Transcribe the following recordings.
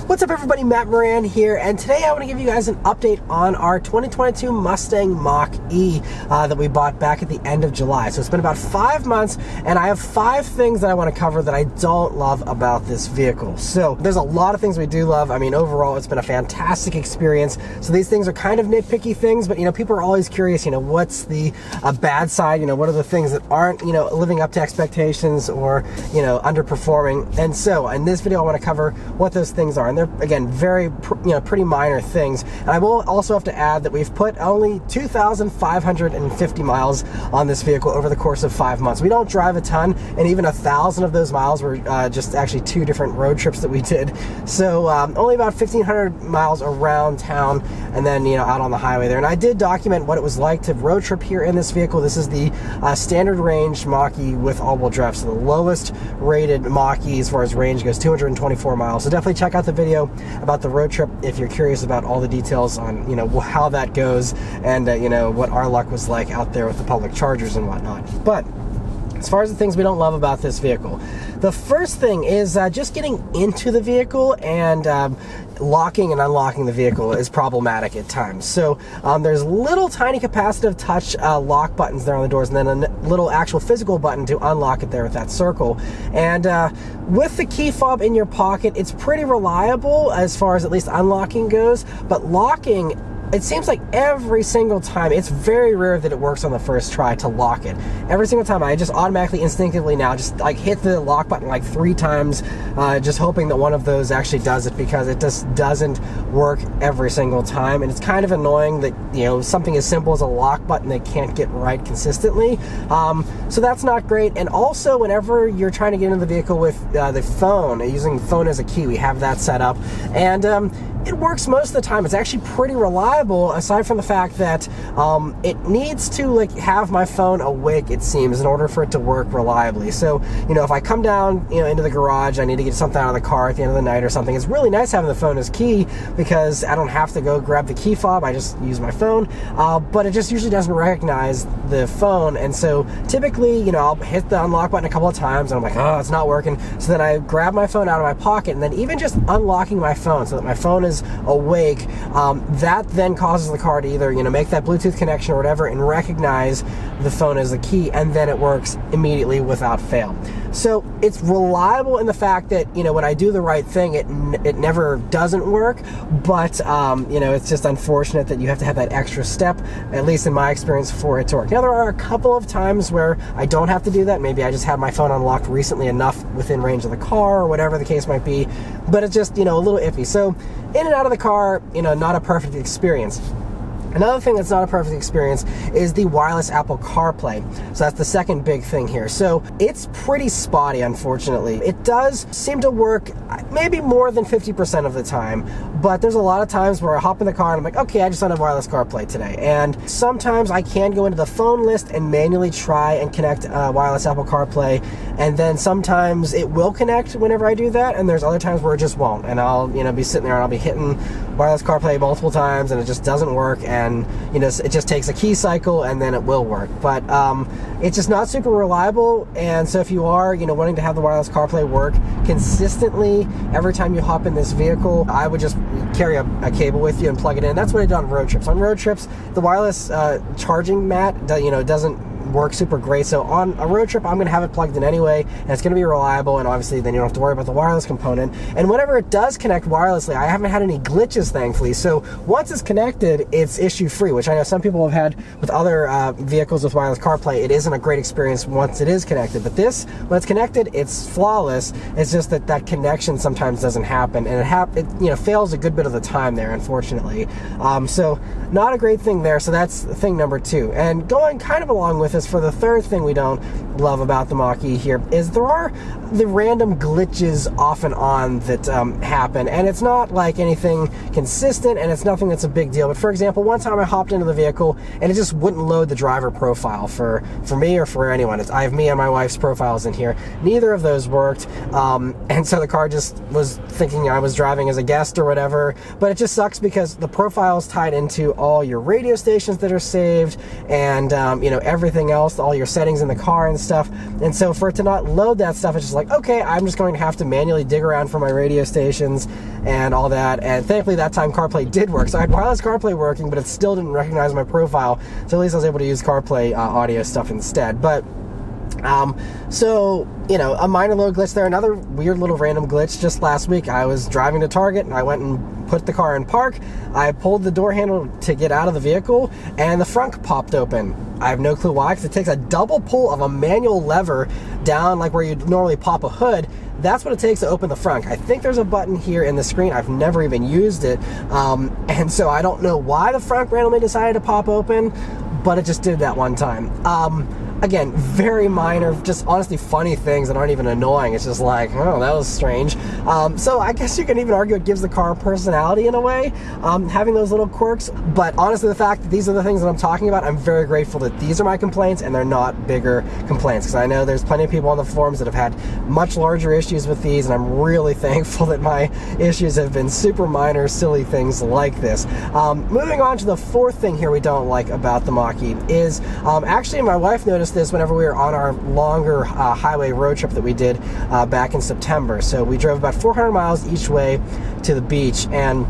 What's up everybody, Maran here, and today I want to give you guys an update on our 2022 Mustang Mach-E that we bought back at the end of July. So it's been about 5 months, and I have 5 things that I want to cover that I don't love about this vehicle. So there's a lot of things we do love. I mean, overall it's been a fantastic experience. So these things are kind of nitpicky things, but people are always curious, what's the bad side, what are the things that aren't, living up to expectations or, underperforming. And so in this video I want to cover what those things are. And they're, again, very, pretty minor things. And I will also have to add that we've put only 2,550 miles on this vehicle over the course of 5 months. We don't drive a ton, and even 1,000 of those miles were just actually 2 different road trips that we did. So only about 1,500 miles around town, and then, out on the highway there. And I did document what it was like to road trip here in this vehicle. This is the standard range Mach-E with all-wheel drive. So the lowest rated Mach-E as far as range goes, 224 miles. So definitely check out the video about the road trip if you're curious about all the details on how that goes and what our luck was like out there with the public chargers and whatnot. But as far as the things we don't love about this vehicle, the first thing is just getting into the vehicle, and locking and unlocking the vehicle is problematic at times. So there's little tiny capacitive touch lock buttons there on the doors, and then a little actual physical button to unlock it there with that circle. And with the key fob in your pocket, it's pretty reliable as far as at least unlocking goes, but locking, it seems like every single time, it's very rare that it works on the first try to lock it. Every single time I just automatically, instinctively now just like hit the lock button like 3 times, just hoping that one of those actually does it, because it just doesn't work every single time. And it's kind of annoying that, something as simple as a lock button they can't get right consistently. So that's not great. And also, whenever you're trying to get into the vehicle with the phone, using the phone as a key, we have that set up. And it works most of the time. It's actually pretty reliable, aside from the fact that it needs to have my phone awake, it seems, in order for it to work reliably. So, if I come down, into the garage, I need to get something out of the car at the end of the night or something, it's really nice having the phone as key, because I don't have to go grab the key fob, I just use my phone. But it just usually doesn't recognize the phone, and so typically, I'll hit the unlock button a couple of times, and I'm like, oh, it's not working. So then I grab my phone out of my pocket, and then even just unlocking my phone so that my phone is awake, that then causes the car to either make that Bluetooth connection or whatever and recognize the phone as the key, and then it works immediately without fail. So it's reliable in the fact that when I do the right thing, it never doesn't work, but it's just unfortunate that you have to have that extra step, at least in my experience, for it to work. Now there are a couple of times where I don't have to do that. Maybe I just had my phone unlocked recently enough within range of the car, or whatever the case might be, but it's just a little iffy. So in and out of the car, not a perfect experience. Another thing that's not a perfect experience is the wireless Apple CarPlay. So that's the second big thing here. So it's pretty spotty, unfortunately. It does seem to work maybe more than 50% of the time, but there's a lot of times where I hop in the car and I'm like, okay, I just don't have wireless CarPlay today. And sometimes I can go into the phone list and manually try and connect wireless Apple CarPlay, and then sometimes it will connect whenever I do that, and there's other times where it just won't, and I'll be sitting there and I'll be hitting wireless CarPlay multiple times and it just doesn't work, and it just takes a key cycle and then it will work. But it's just not super reliable. And so if you are wanting to have the wireless CarPlay work consistently every time you hop in this vehicle, I would just carry a cable with you and plug it in. That's what I do on road trips. On road trips, the wireless charging mat doesn't work super great, so on a road trip I'm going to have it plugged in anyway, and it's going to be reliable, and obviously then you don't have to worry about the wireless component. And whenever it does connect wirelessly, I haven't had any glitches, thankfully. So once it's connected, it's issue free, which I know some people have had with other vehicles with wireless CarPlay. It isn't a great experience once it is connected, but this, when it's connected, it's flawless. It's just that connection sometimes doesn't happen, and it fails a good bit of the time there, unfortunately. So not a great thing there. So that's thing number 2. And going kind of along with this, for the third thing we don't love about the Mach-E here is there are the random glitches off and on that happen, and it's not like anything consistent, and it's nothing that's a big deal. But for example, one time I hopped into the vehicle and it just wouldn't load the driver profile for me or for anyone. I have me and my wife's profiles in here. Neither of those worked, and so the car just was thinking I was driving as a guest or whatever. But it just sucks because the profile is tied into all your radio stations that are saved, and everything everything else, all your settings in the car and stuff. And so for it to not load that stuff, it's just like, okay, I'm just going to have to manually dig around for my radio stations and all that. And thankfully that time CarPlay did work. So I had wireless CarPlay working, but it still didn't recognize my profile. So at least I was able to use CarPlay audio stuff instead. But so, you know, a minor little glitch there. Another weird little random glitch just last week. I was driving to Target and I went and put the car in park. I pulled the door handle to get out of the vehicle and the front popped open. I have no clue why, because it takes a double pull of a manual lever down like where you'd normally pop a hood. That's what it takes to open the front. I think there's a button here in the screen. I've never even used it. And so I don't know why the front randomly decided to pop open, but it just did that one time. Again, very minor, just honestly funny things that aren't even annoying. It's just like, oh, that was strange. So I guess you can even argue it gives the car personality in a way, having those little quirks. But honestly, the fact that these are the things that I'm talking about, I'm very grateful that these are my complaints and they're not bigger complaints. Because I know there's plenty of people on the forums that have had much larger issues with these, and I'm really thankful that my issues have been super minor, silly things like this. Moving on to the fourth thing here we don't like about the Mach-E is, actually my wife noticed this whenever we were on our longer highway road trip that we did back in September. So we drove about 400 miles each way to the beach, and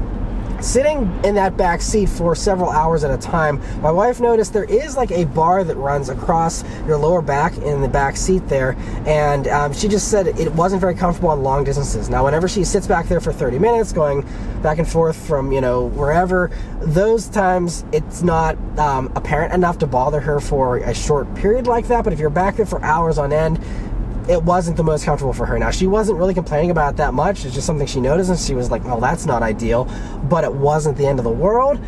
sitting in that back seat for several hours at a time, my wife noticed there is like a bar that runs across your lower back in the back seat there, and she just said it wasn't very comfortable on long distances. Now, whenever she sits back there for 30 minutes, going back and forth from, you know, wherever, those times it's not apparent enough to bother her for a short period like that. But if you're back there for hours on end, it wasn't the most comfortable for her. Now, she wasn't really complaining about it that much. It's just something she noticed, and she was like, well, that's not ideal, but it wasn't the end of the world.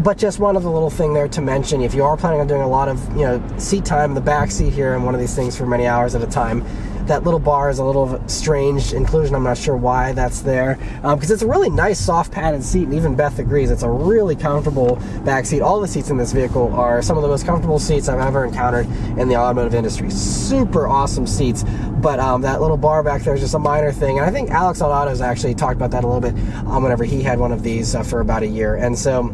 But just one other little thing there to mention, if you are planning on doing a lot of, you know, seat time in the back seat here in one of these things for many hours at a time, that little bar is a little strange inclusion. I'm not sure why that's there, because it's a really nice soft padded seat, and even Beth agrees it's a really comfortable back seat. All the seats in this vehicle are some of the most comfortable seats I've ever encountered in the automotive industry. Super awesome seats, but that little bar back there is just a minor thing. And I think Alex on Autos actually talked about that a little bit whenever he had one of these for about a year. And so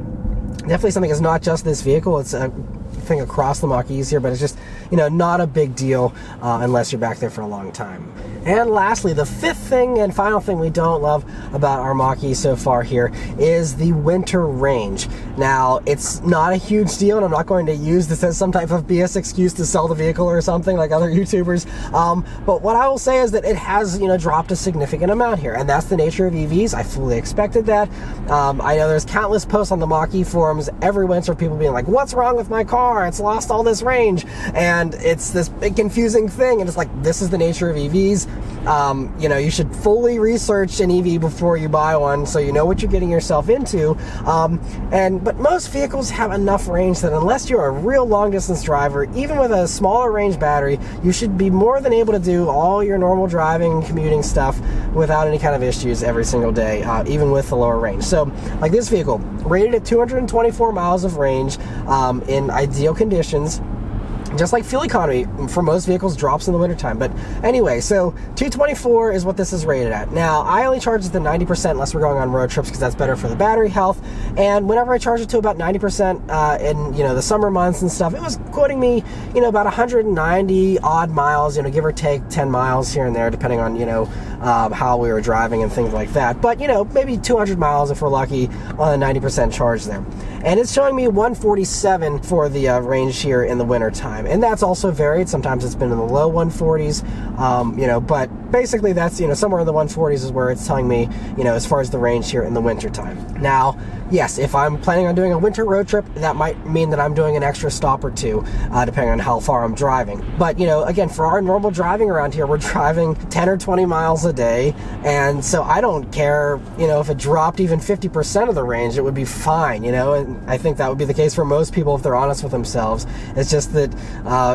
definitely something that's not just this vehicle, it's a thing across the Mach-E's here, but it's just, you know, not a big deal unless you're back there for a long time. And lastly, the fifth thing and final thing we don't love about our Mach-E so far here is the winter range. Now, it's not a huge deal, and I'm not going to use this as some type of BS excuse to sell the vehicle or something like other YouTubers, but what I will say is that it has, you know, dropped a significant amount here, and that's the nature of EVs. I fully expected that. I know there's countless posts on the Mach-E forums every winter, people being like, what's wrong with my car? It's lost all this range, and it's this big confusing thing, and it's like, this is the nature of EVs. You know, you should fully research an EV before you buy one so you know what you're getting yourself into. But most vehicles have enough range that unless you're a real long distance driver, even with a smaller range battery, you should be more than able to do all your normal driving and commuting stuff without any kind of issues every single day, even with the lower range. So, like this vehicle, rated at 224 miles of range in ideal conditions. Just like fuel economy for most vehicles drops in the wintertime. But anyway, so 224 is what this is rated at. Now, I only charge it to 90% unless we're going on road trips because that's better for the battery health. And whenever I charge it to about 90% in, you know, the summer months and stuff, it was quoting me, you know, about 190 odd miles, you know, give or take 10 miles here and there, depending on, you know, how we were driving and things like that. But, you know, maybe 200 miles if we're lucky on a 90% charge there. And it's showing me 147 for the range here in the wintertime. And that's also varied. Sometimes it's been in the low 140s, you know, but basically that's, you know, somewhere in the 140s is where it's telling me, you know, as far as the range here in the wintertime. Now, yes, if I'm planning on doing a winter road trip, that might mean that I'm doing an extra stop or two, depending on how far I'm driving. But, you know, again, for our normal driving around here, we're driving 10 or 20 miles a day. And so I don't care, you know, if it dropped even 50% of the range, it would be fine, you know, and I think that would be the case for most people if they're honest with themselves. It's just that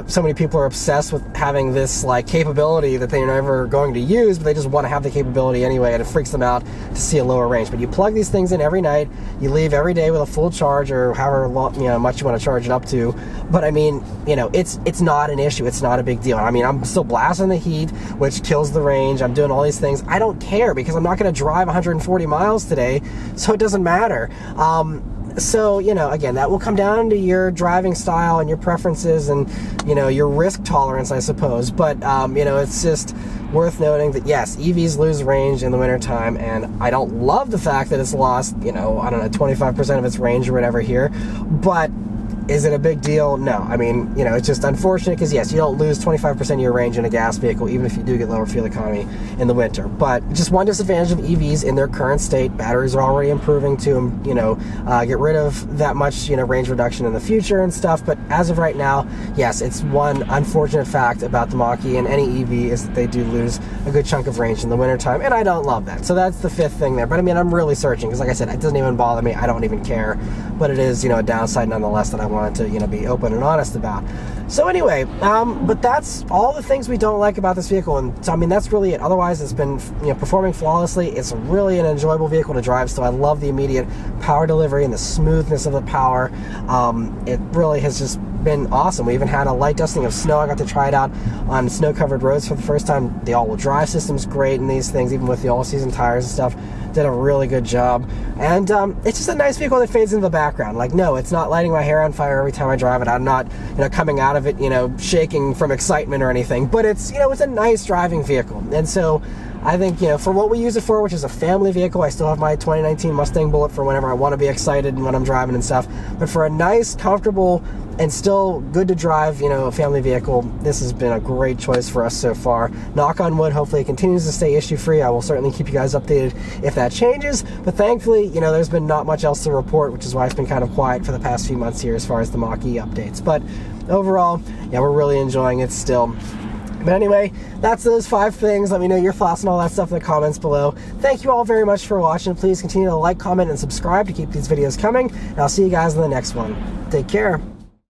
so many people are obsessed with having this like capability that they're never going to use, but they just want to have the capability anyway, and it freaks them out to see a lower range. But you plug these things in every night, you leave every day with a full charge or however long, you know, much you want to charge it up to. But I mean, you know, it's not an issue. It's not a big deal. I mean, I'm still blasting the heat, which kills the range. I'm doing all these things. I don't care because I'm not going to drive 140 miles today, so it doesn't matter. So, you know, again, that will come down to your driving style and your preferences and, you know, your risk tolerance, I suppose. But, you know, it's just worth noting that, yes, EVs lose range in the wintertime, and I don't love the fact that it's lost, you know, I don't know, 25% of its range or whatever here, but is it a big deal? No. I mean, you know, it's just unfortunate because, yes, you don't lose 25% of your range in a gas vehicle, even if you do get lower fuel economy in the winter. But just one disadvantage of EVs in their current state, batteries are already improving to, you know, get rid of that much, you know, range reduction in the future and stuff. But as of right now, yes, it's one unfortunate fact about the Mach-E and any EV is that they do lose a good chunk of range in the wintertime, and I don't love that. So that's the fifth thing there. But I mean, I'm really searching because, like I said, it doesn't even bother me. I don't even care. But it is, you know, a downside nonetheless that I wanted to, you know, be open and honest about. So anyway, but that's all the things we don't like about this vehicle, and so I mean that's really it. Otherwise, it's been, you know, performing flawlessly. It's really an enjoyable vehicle to drive. So I love the immediate power delivery and the smoothness of the power. It really has just been awesome. We even had a light dusting of snow. I got to try it out on snow-covered roads for the first time. The all-wheel drive system's great in these things, even with the all-season tires and stuff. Did a really good job, and it's just a nice vehicle that fades into the background. Like, no, it's not lighting my hair on fire every time I drive it. I'm not, you know, coming out of it, you know, shaking from excitement or anything. But it's, you know, it's a nice driving vehicle, and so I think, you know, for what we use it for, which is a family vehicle, I still have my 2019 Mustang Bullet for whenever I want to be excited and when I'm driving and stuff. But for a nice, comfortable, and still good to drive, you know, family vehicle, this has been a great choice for us so far. Knock on wood, hopefully it continues to stay issue-free. I will certainly keep you guys updated if that changes. But thankfully, you know, there's been not much else to report, which is why it's been kind of quiet for the past few months here as far as the Mach-E updates. But overall, yeah, we're really enjoying it still. But anyway, that's those 5 things. Let me know your thoughts and all that stuff in the comments below. Thank you all very much for watching. Please continue to like, comment, and subscribe to keep these videos coming. And I'll see you guys in the next one. Take care.